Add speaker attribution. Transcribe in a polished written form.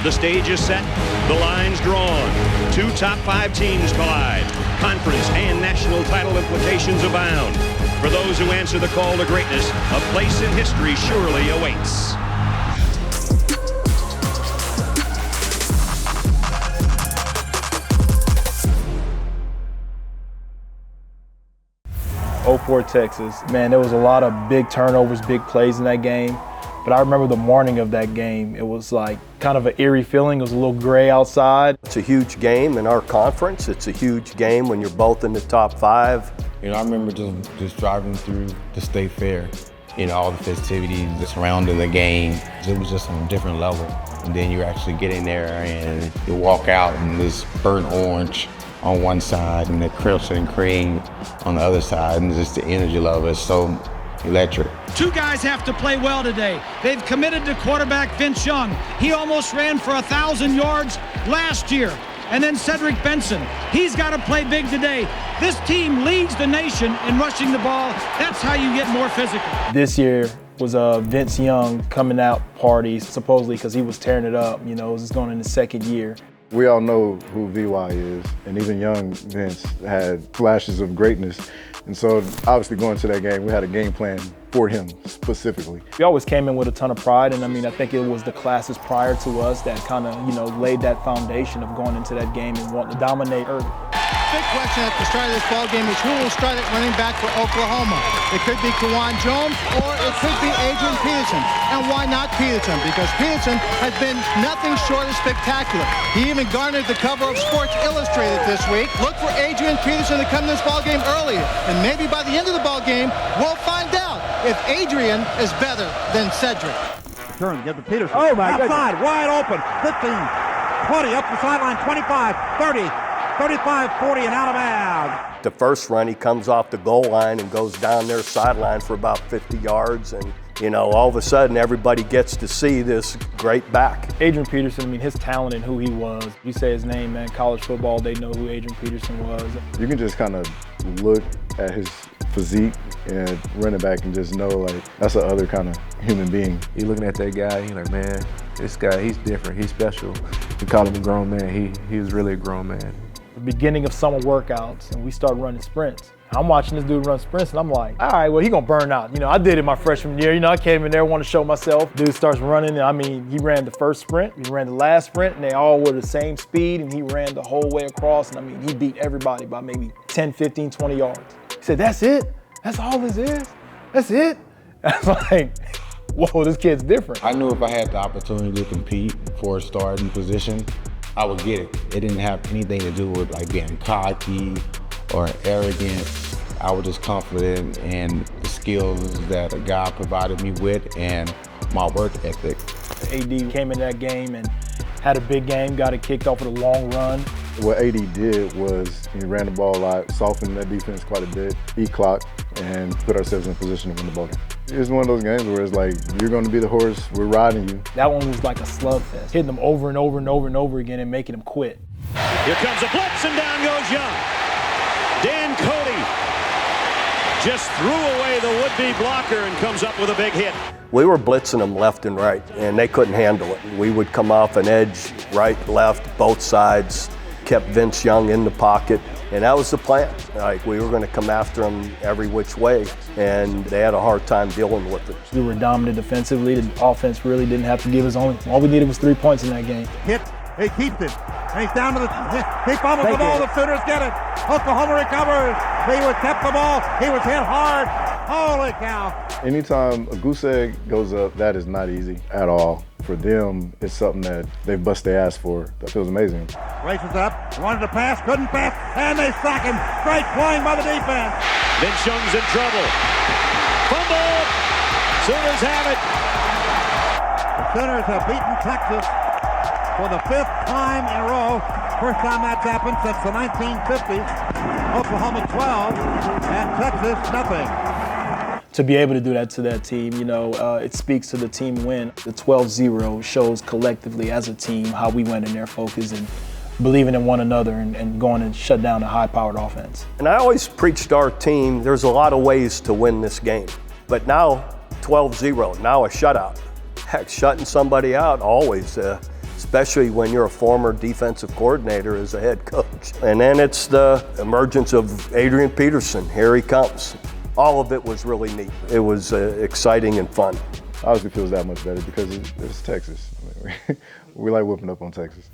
Speaker 1: The stage is set, the line's drawn. Two top 5 teams collide. Conference and national title implications abound. For those who answer the call to greatness, a place in history surely awaits.
Speaker 2: '04 Texas, man, there was a lot of big turnovers, big plays in that game. But I remember the morning of that game, it was like kind of an eerie feeling. It was a little gray outside.
Speaker 3: It's a huge game in our conference. It's a huge game when you're both in the top 5.
Speaker 4: You know, I remember just driving through the state fair, you know, all the festivities surrounding the game. It was just on a different level. And then you actually get in there and you walk out and this burnt orange on one side and the crisp and cream on the other side, and just the energy level is so electric.
Speaker 5: Two guys have to play well today. They've committed to quarterback Vince Young. He almost ran for 1,000 yards last year. And then Cedric Benson, he's got to play big today. This team leads the nation in rushing the ball. That's how you get more physical.
Speaker 2: This year was a Vince Young coming out party, supposedly because he was tearing it up. You know, it was just going in the second year.
Speaker 6: We all know who VY is, and even young Vince had flashes of greatness. And so obviously going to that game, we had a game plan for him specifically.
Speaker 2: We always came in with a ton of pride, and I mean, I think it was the classes prior to us that kind of, you know, laid that foundation of going into that game and wanting to dominate early.
Speaker 7: Big question at the start of this ball game is who will start at running back for Oklahoma. It could be Kawan Jones or it could be Adrian Peterson. And why not Peterson? Because Peterson has been nothing short of spectacular. He even garnered the cover of Sports Illustrated this week. Look for Adrian Peterson to come to this ball game earlier. And maybe by the end of the ball game, we'll find out if Adrian is better than Cedric.
Speaker 8: Turn, get to Peterson.
Speaker 9: Oh my goodness.
Speaker 8: Outside, wide open. 15, 20, up the sideline, 25, 30. 35, 40, and out of bounds.
Speaker 3: The first run, he comes off the goal line and goes down their sideline for about 50 yards. And, you know, all of a sudden, everybody gets to see this great back.
Speaker 2: Adrian Peterson, I mean, his talent and who he was. You say his name, man, college football, they know who Adrian Peterson was.
Speaker 6: You can just kind of look at his physique and running back and just know, like, that's a other kind of human being.
Speaker 10: You're looking at that guy, you're like, man, this guy, he's different, he's special. We call him a grown man. He was really a grown man.
Speaker 2: The beginning of summer workouts, and we start running sprints. I'm watching this dude run sprints, and I'm like, all right, well, he gonna burn out. You know, I did it my freshman year. You know, I came in there, wanted to show myself. Dude starts running, and I mean, he ran the first sprint, he ran the last sprint, and they all were the same speed, and he ran the whole way across, and I mean, he beat everybody by maybe 10, 15, 20 yards. He said, that's it? That's all this is? That's it? I was like, whoa, this kid's different.
Speaker 4: I knew if I had the opportunity to compete for a starting position, I would get it. It didn't have anything to do with like being cocky or arrogant. I was just confident in the skills that God provided me with and my work ethic.
Speaker 2: AD came in that game and had a big game, got it kicked off with a long run.
Speaker 6: What AD did was he ran the ball a lot, softened that defense quite a bit, beat clock, and put ourselves in position to win the ball game. It's one of those games where it's like, you're going to be the horse, we're riding you.
Speaker 2: That one was like a slugfest, hitting them over and over and over and over again and making them quit.
Speaker 1: Here comes a blitz, and down goes Young. Dan Cody just threw away the would-be blocker and comes up with a big hit.
Speaker 3: We were blitzing them left and right, and they couldn't handle it. We would come off an edge, right, left, both sides, kept Vince Young in the pocket, and that was the plan. Like, we were going to come after them every which way, and they had a hard time dealing with it.
Speaker 2: We were dominant defensively. The offense really didn't have to give us all we needed was 3 points in that game.
Speaker 8: Hit, he keeps it, and he's down to he fumbles the ball, the Sooners get it. Oklahoma recovers, he was kept the ball, he was hit hard. Holy cow.
Speaker 6: Anytime a goose egg goes up, that is not easy at all. For them, it's something that they've bust their ass for. That feels amazing.
Speaker 8: Races up, wanted to pass, couldn't pass, and they sack him. Great playing by the defense.
Speaker 1: Vince Young's in trouble. Fumble! Sooners have it.
Speaker 8: The Sooners have beaten Texas for the 5th time in a row. First time that's happened since the 1950s. Oklahoma 12 and Texas nothing.
Speaker 2: To be able to do that to that team, you know, it speaks to the team win. The 12-0 shows collectively as a team how we went in their focus and believing in one another and going and shut down a high-powered offense.
Speaker 3: And I always preached to our team, there's a lot of ways to win this game. But now, 12-0, now a shutout. Heck, shutting somebody out always especially when you're a former defensive coordinator as a head coach. And then it's the emergence of Adrian Peterson. Here he comes. All of it was really neat. It was exciting and fun.
Speaker 6: Obviously feels that much better because it's Texas. We like whooping up on Texas.